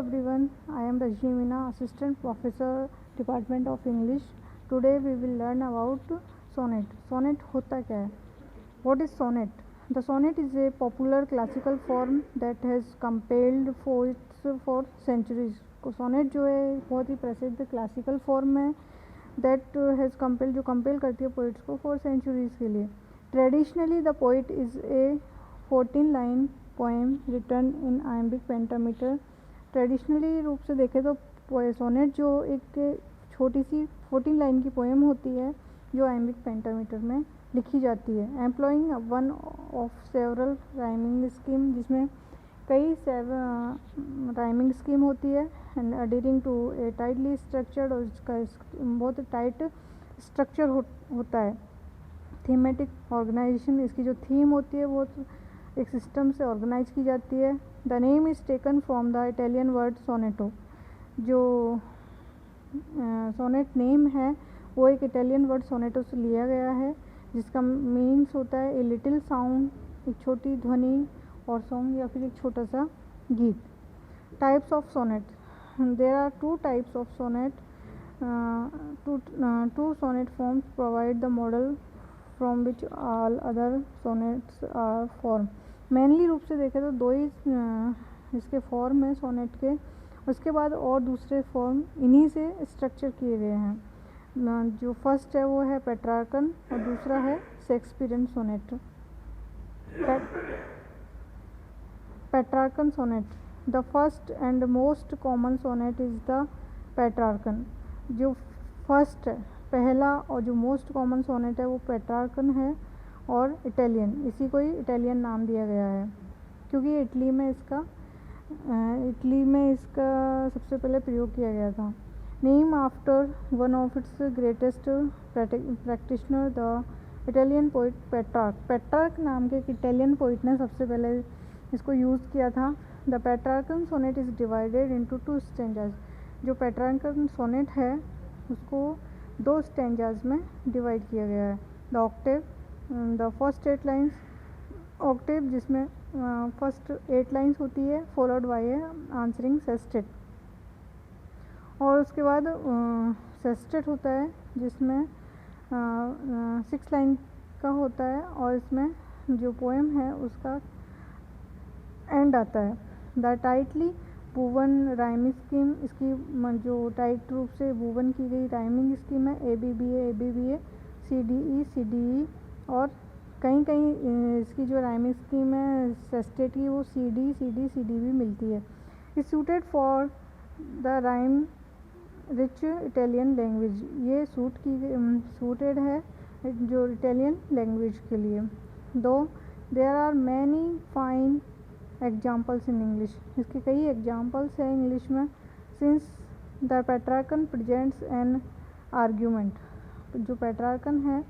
everyone, I am Rajni Meena, Assistant Professor, Department of English. Today we will learn about sonnet. Sonnet होता क्या है? What is sonnet? The sonnet is a popular classical form that has compelled poets for centuries. Sonnet जो है बहुत ही प्रसिद्ध classical form है that has compelled, जो compel करती है पोइट्स को for centuries के लिए. Traditionally the poet is a 14-line poem written in iambic pentameter. Traditionally रूप से देखें तो सोनेट जो एक छोटी सी 14 लाइन की पोएम होती है जो iambic पेंटामीटर में लिखी जाती है. Employing one of several rhyming scheme, जिसमें कई राइमिंग स्कीम होती है and adhering to a tightly structured, और इसका बहुत टाइट स्ट्रक्चर होता है. थीमेटिक ऑर्गेनाइजेशन, इसकी जो थीम होती है वो एक सिस्टम से ऑर्गेनाइज की जाती है. The name is taken from the Italian word sonetto. जो सोनेट नेम है वो एक इटालियन वर्ड सोनेटो से लिया गया है, जिसका मीन्स होता है ए लिटिल साउंड, एक छोटी ध्वनि, और सॉन्ग या फिर एक छोटा सा गीत. Types of sonnet, there are two types of sonnet. Two sonnet forms provide the model from which all other sonnets are form. Mainly रूप से देखें तो दो ही इसके फॉर्म है सोनेट के, उसके बाद और दूसरे फॉर्म इन्हीं से स्ट्रक्चर किए गए हैं. जो फर्स्ट है वो है पेट्रार्कन और दूसरा है Shakespearean sonnet. Petrarchan sonnet, the first and most common sonnet is the Petrarchan. जो फर्स्ट है, पहला, और जो मोस्ट कॉमन सोनेट है वो पेट्रार्कन है और इटालियन, इसी को ही इटालियन नाम दिया गया है क्योंकि इटली में इसका सबसे पहले प्रयोग किया गया था. Name after one of its greatest practitioner, the Italian poet Petrarch. Petrarch नाम के एक इटालियन पोइट ने सबसे पहले इसको यूज़ किया था. The Petrarchan sonnet is divided into two stanzas. जो पेट्रार्कन सोनेट है उसको दो स्टेंजाज में डिवाइड किया गया है. The octave, the first 8 lines, octave जिसमें फर्स्ट 8 लाइन्स होती है followed by a answering sestet, और उसके बाद सेस्टेट होता है जिसमें 6 लाइन का होता है, और इसमें जो पोएम है उसका एंड आता है. The tightly woven rhyming scheme, इसकी जो टाइट रूप से वुवन की गई राइमिंग स्कीम है ABBA, CDE, CDE, और कहीं कहीं इसकी जो राइमिंग स्कीम है सेस्टेट की वो CD भी मिलती है. Is suited for the rhyme rich Italian language. ये सूटेड है जो इटालियन लैंग्वेज के लिए. Though there are many fine examples in English. इसके कई एग्जाम्पल्स हैं इंग्लिश में. Since the Petrarchan presents an argument. जो पेट्रार्कन है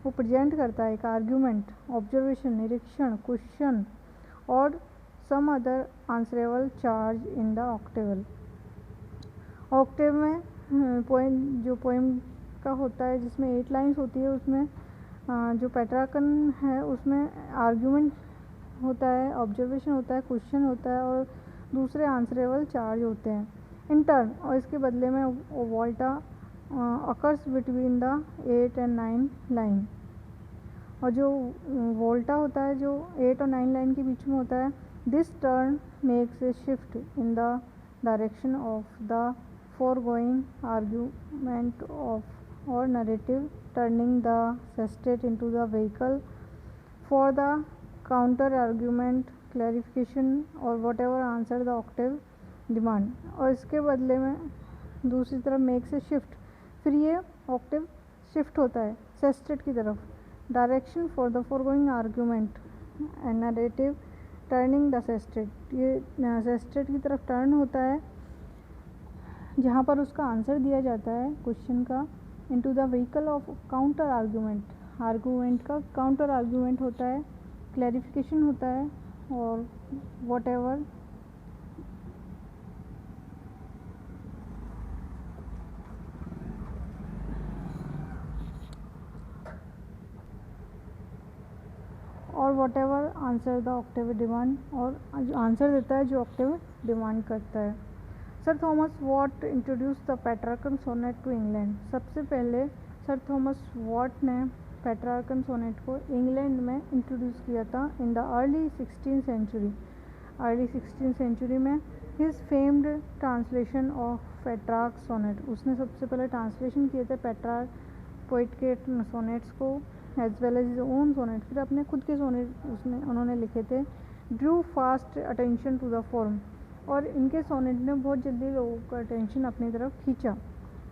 वो प्रेजेंट करता है एक आर्ग्यूमेंट, ऑब्जर्वेशन, निरीक्षण, क्वेश्चन, और some other answerable charge in the octave. Octave में पोएम का होता है जिसमें 8 लाइन्स होती है, उसमें जो पेट्रार्कन है उसमें आर्ग्यूमेंट होता है, ऑब्जर्वेशन होता है, क्वेश्चन होता है, और दूसरे आंसरेबल चार्ज होते हैं. इन टर्न, और इसके बदले में volta occurs between the 8 and 9 line. और जो वोल्टा होता है जो 8 और 9 लाइन के बीच में होता है, this turn makes a shift in the direction of the foregoing argument of or narrative, turning the sestet into the vehicle for the counter argument, clarification, or whatever answer the octave demand. और इसके बदले में दूसरी तरफ make से shift, फिर ये Octave shift होता है सेस्टेट की तरफ. Direction for the foregoing argument and narrative, turning the sestet. ये सेस्टेट की तरफ टर्न होता है जहाँ पर उसका आंसर दिया जाता है क्वेश्चन का, into the vehicle of counter argument. Argument का काउंटर आर्ग्यूमेंट होता है, क्लैरिफिकेशन होता है, और whatever answer the octave demand, और आंसर देता है जो ऑक्टेव डिमांड करता है. Sir Thomas Wyatt introduce the Petrarchan sonnet to England. सबसे पहले सर थॉमस वॉट ने पेट्रार्कन सोनेट को इंग्लैंड में इंट्रोड्यूस किया था in the early 16th century में। His famed translation of Petrarch sonnet, उसने सबसे पहले ट्रांसलेशन किए थे पेट्रार्क पोइट के सोनेट्स को as well as his own sonnet, फिर अपने खुद के सोनेट उन्होंने लिखे थे। Drew fast attention to the form, और इनके सोनेट ने बहुत जल्दी लोगों का अटेंशन अपनी तरफ खींचा।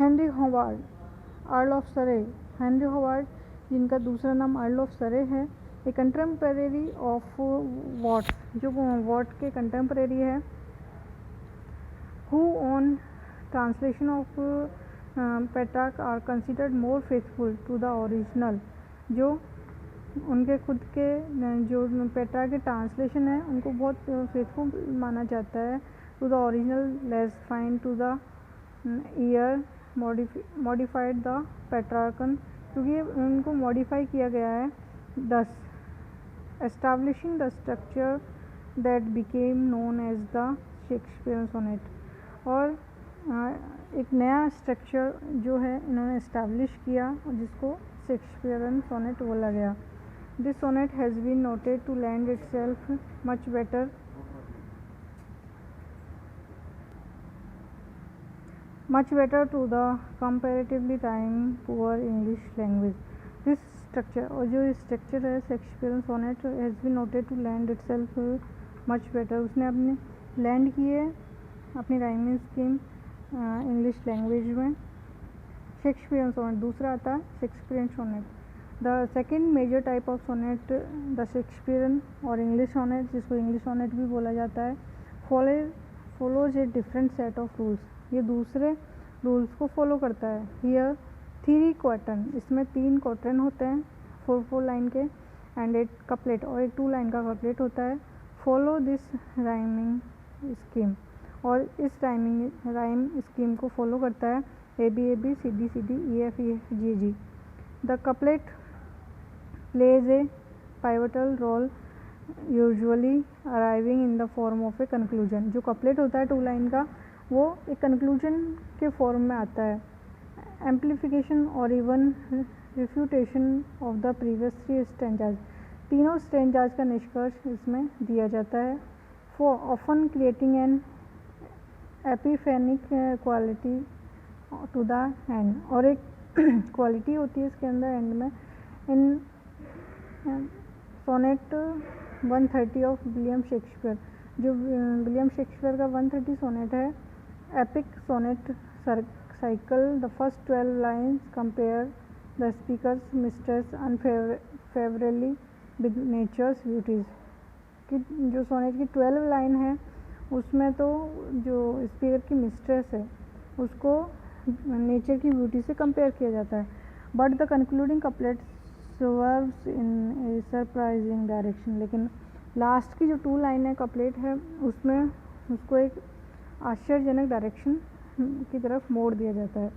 Henry Howard Earl of Surrey, Henry Howard जिनका दूसरा नाम अर्ल ऑफ सरे है, ए कंटेम्परेरी ऑफ वॉट, जो वॉट के कंटेम्परेरी है, who on translation of Petrarch are considered more faithful to the original, जो उनके खुद के जो पेट्रार्क के ट्रांसलेशन है उनको बहुत फेथफुल माना जाता है to the original, less fine to the ear modified the Petrarchan, क्योंकि उनको मॉडिफाई किया गया है। Thus establishing the structure that became known as the Shakespearean sonnet, और एक नया स्ट्रक्चर जो है इन्होंने एस्टैब्लिश किया और जिसको शेक्सपियरन सोनेट बोला गया। This sonnet has been noted to lend itself much better to the comparatively time poor English language. This structure, और जो स्ट्रक्चर है Shakespearean sonnet has been noted to lend itself much better, उसने अपने lend किए अपनी rhyming scheme English language में। Shakespearean sonnet दूसरा आता है Shakespearean sonnet. The second major type of sonnet the Shakespearean और इंग्लिश सोनेट, जिसको इंग्लिश सोनेट भी बोला जाता है, follows a different set of rules, ये दूसरे रूल्स को फॉलो करता है। हियर 3 क्वार्टन, इसमें 3 क्वार्टन होते हैं 4 लाइन के, एंड 8 कपलेट, और एक 2 लाइन का कपलेट होता है। फॉलो दिस राइमिंग स्कीम, और इस राइम स्कीम को फॉलो करता है ABAB CD EF GG। The couplet plays a pivotal role usually arriving in the form of a conclusion, जो कपलेट होता है 2 लाइन का वो एक कंक्लूजन के फॉर्म में आता है। एम्प्लीफिकेशन और even refutation of the previous 3 stanzas, तीनों स्टैंजाज का निष्कर्ष इसमें दिया जाता है। For often creating an epiphanic quality to the end, और एक क्वालिटी होती है इसके अंदर एंड में। In sonnet 130 of William Shakespeare, जो विलियम शेक्सपियर का 130 सोनेट है, epic sonnet cycle, the first 12 lines compare the speaker's mistress unfavourably with nature's beauties, कि जो सोनेट की 12 लाइन है उसमें तो जो स्पीकर की मिस्ट्रेस है उसको नेचर की ब्यूटी से कंपेयर किया जाता है। But the concluding couplet swerves in a surprising direction, लेकिन लास्ट की जो 2 लाइन है कपलेट है उसमें उसको एक आश्चर्यजनक डायरेक्शन की तरफ मोड़ दिया जाता है।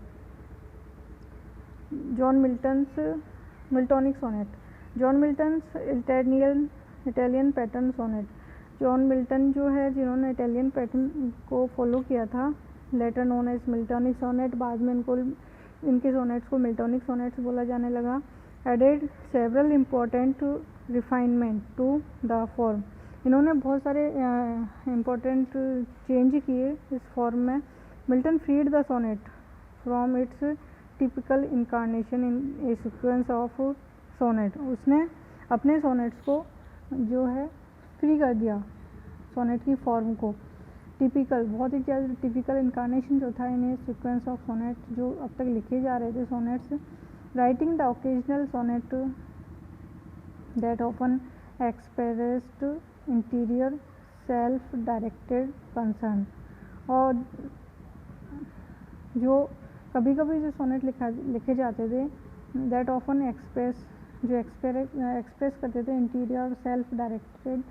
John Miltonic sonnet, John Milton's Italian pattern sonnet, John Milton जो है जिन्होंने इटालियन पैटर्न को फॉलो किया था, later known as Miltonic sonnet, बाद में इनके सोनेट्स को मिल्टॉनिक सोनेट्स बोला जाने लगा। Added several important refinement to the form, इन्होंने बहुत सारे इम्पोर्टेंट चेंज किए इस फॉर्म में। Milton freed the sonnet from its typical incarnation in a sequence of sonnet, उसने अपने सोनेट्स को जो है फ्री कर दिया सोनेट की फॉर्म को। टिपिकल, बहुत ही ज़्यादा टिपिकल इनकारनेशन जो था इन सीक्वेंस ऑफ सोनेट जो अब तक लिखे जा रहे थे sonnets. Writing the occasional sonnet that often expressed interior self directed concern, और जो कभी कभी जो सोनेट लिखे जाते थे दैट ऑफन एक्सप्रेस करते थे इंटीरियर सेल्फ डायरेक्टेड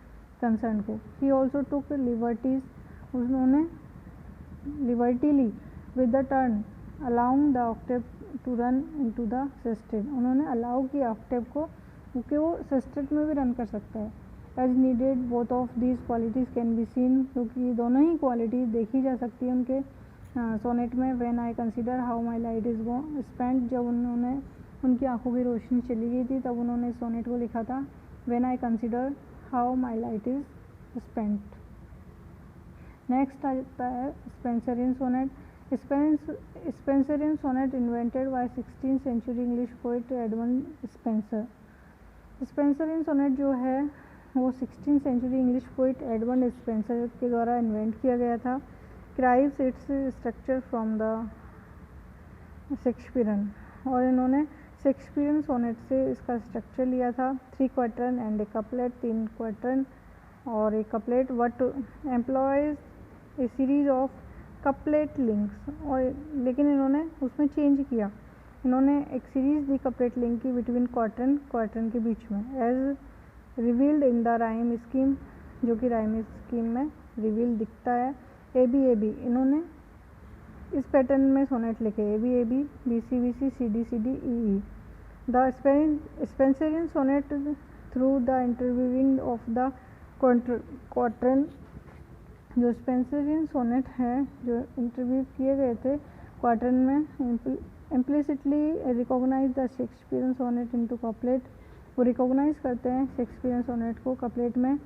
कंसर्न को। ही ऑल्सो टुक लिबर्टीज, उन्होंने लिबर्टी ली with the turn allowing the octave to run into the sestet, उन्होंने अलाउ किया ऑक्टेव को क्योंकि वो सेस्टेट में भी रन कर सकता है। As needed both of these qualities can be seen, क्योंकि दोनों ही क्वालिटीज़ देखी जा सकती है उनके सोनेट में। When I consider how my light is go spent, जब उन्होंने उनकी आंखों की रोशनी चली गई थी तब उन्होंने सोनेट को लिखा था when I consider how my light is spent. Next आता है Spenserian sonnet. Spenserian sonnet invented by 16th century English poet Edmund Spenser. Spenserian sonnet जो है वो 16th century English poet Edmund Spenser के द्वारा इन्वेंट किया गया था। क्राइव्स its structure from the Shakespearean, और इन्होंने शेक्सपियरन सोनेट से इसका स्ट्रक्चर लिया था। 3 क्वार्टरन एंड ए कपलेट, 3 क्वार्टरन और एक couplet, what employs a series of couplet links, और लेकिन इन्होंने उसमें चेंज किया, इन्होंने एक सीरीज दी कपलेट लिंक की बिटवीन क्वार्टरन के बीच में, as revealed in the rhyme scheme, जो कि राइम स्कीम में रिवील दिखता है। ए बी, इन्होंने इस पैटर्न में सोनेट लिखे A B, B C, C D, E. The Spenserian sonnet through the interweaving of the quatrain, जो स्पेंसरियन सोनेट है जो इंटरव्यू किए गए थे क्वार्टरन में, implicitly recognize the Shakespearean sonnet into couplet, वो रिकॉग्नाइज करते हैं शेक्सपियरन सोनेट को कपलेट में।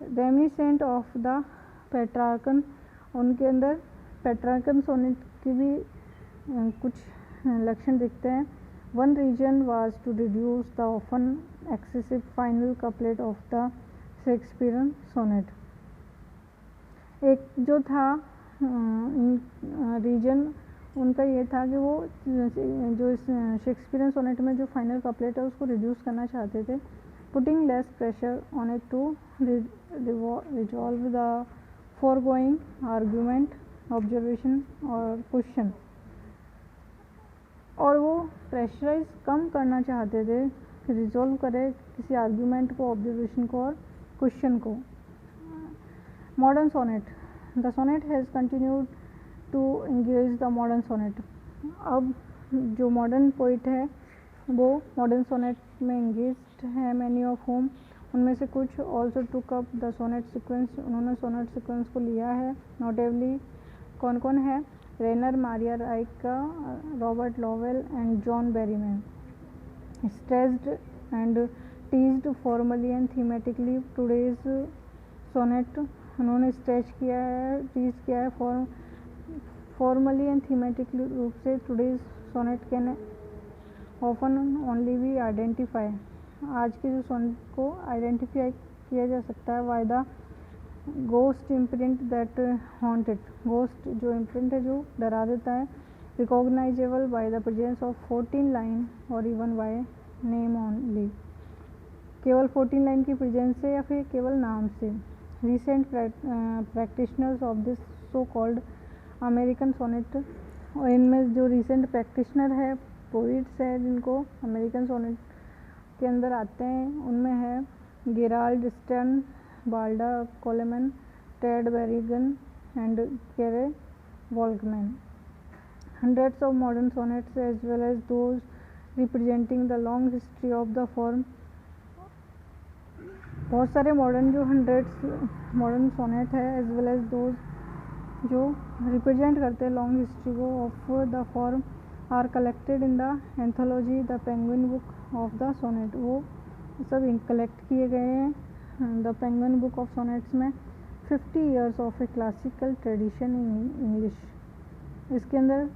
रेमिनिसेंट ऑफ द पेट्रार्कन, उनके अंदर पेट्रार्कन सोनेट की भी कुछ लक्षण दिखते हैं। One reason was to reduce the often excessive final couplet of the Shakespearean sonnet. एक जो था रीजन उनका ये था कि वो जो शेक्सपियरन सोनेट में जो फाइनल कपलेट है उसको रिड्यूस करना चाहते थे, putting less pressure on it to resolve the foregoing argument, observation और क्वेश्चन, और वो प्रेशराइज कम करना चाहते थे, रिजॉल्व करे किसी आर्ग्यूमेंट को, ऑब्जर्वेशन को और क्वेश्चन को। Modern sonnet, the sonnet has continued to engage the modern sonnet. अब जो मॉडर्न पोइट है वो मॉडर्न सोनेट में एंगेज्ड है, मैनी ऑफ होम, उनमें से कुछ also took up the sonnet sequence, उन्होंने सोनेट सीक्वेंस को लिया है। नोटेबली कौन कौन है? Rainer, Maria Rilke, Robert Lowell and John Berryman. Stressed and teased formally and thematically today's sonnet, उन्होंने स्ट्रेच किया है, टीज किया है फॉर्मली एंड थीमेटिकली रूप से। Today's sonnet can often only be identify, आज के जो सोनेट को आइडेंटिफाई किया जा सकता है by the ghost imprint that haunted, ghost जो इम्प्रिंट है जो डरा देता है। Recognisable by the presence of 14 line और इवन बाय नेम ओनली, केवल 14 लाइन की प्रेजेंस से या फिर केवल नाम से। Recent practitioners of this so called American sonnet, और इनमें जो रिसेंट प्रैक्टिशनर है, पोइट्स है जिनको अमेरिकन सोनेट के अंदर आते हैं, उनमें है गेराल्ड स्टर्न, बाल्डा Coleman, Ted Berrigan and Karen Volkman. Hundreds of modern sonnets as well as those representing the long history of the form, बहुत सारे मॉडर्न सोनेट है एज वेल एज दोज जो रिप्रेजेंट करते हैं लॉन्ग हिस्ट्री को of the form, are collected in the anthology the Penguin Book of the Sonnet, वो सब collect किए गए हैं the Penguin Book of sonnets में। 50 years of A classical tradition in English, इसके अंदर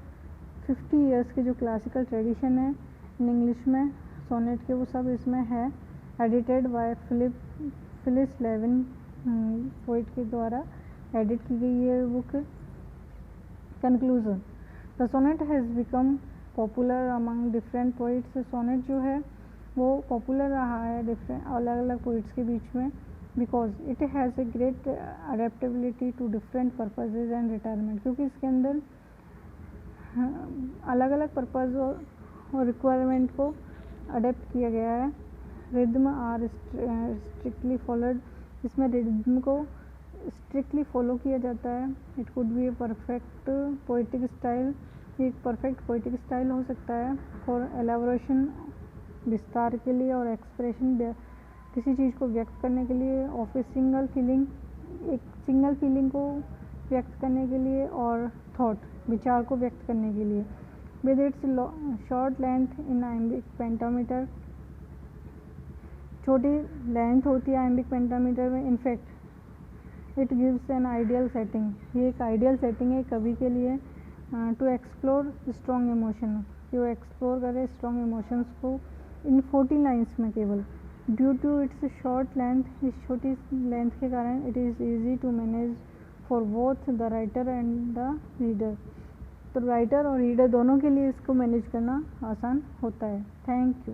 50 years की जो क्लासिकल ट्रेडिशन है इन इंग्लिश में सोनेट के, वो सब इसमें है। Edited by Phyllis Levin, poet के द्वारा एडिट की गई है book. Conclusion, the sonnet has become popular among different poets, sonnet जो है वो पॉपुलर रहा है डिफरेंट अलग अलग पोइट्स के बीच में, because it has a great adaptability to different purposes and retirement, क्योंकि इसके अंदर अलग अलग पर्पज़ और रिक्वायरमेंट को अडेप्ट किया गया है। रिदम आर स्ट्रिक्टली फॉलोड, इसमें रिदम को स्ट्रिक्टली फॉलो किया जाता है। It could be a perfect poetic style, एक परफेक्ट पोइटिक स्टाइल हो सकता है। फॉर एलेबोरेशन, विस्तार के लिए, और एक्सप्रेशन किसी चीज़ को व्यक्त करने के लिए, ऑफ ए सिंगल फीलिंग, एक सिंगल फीलिंग को व्यक्त करने के लिए, और थॉट, विचार को व्यक्त करने के लिए। With its short length in iambic pentameter, छोटी लेंथ होती है आइम्बिक पेंटामीटर में। In fact it gives an ideal setting, ये एक आइडियल सेटिंग है कवि के लिए। टू एक्सप्लोर स्ट्रॉन्ग इमोशन, कि वो एक्सप्लोर करे स्ट्रॉन्ग इमोशंस को इन 40 लाइन्स में केवल। Due to its short length, इस छोटी लेंथ के कारण it is easy to manage for both the writer and the reader, तो राइटर और रीडर दोनों के लिए इसको मैनेज करना आसान होता है। Thank you.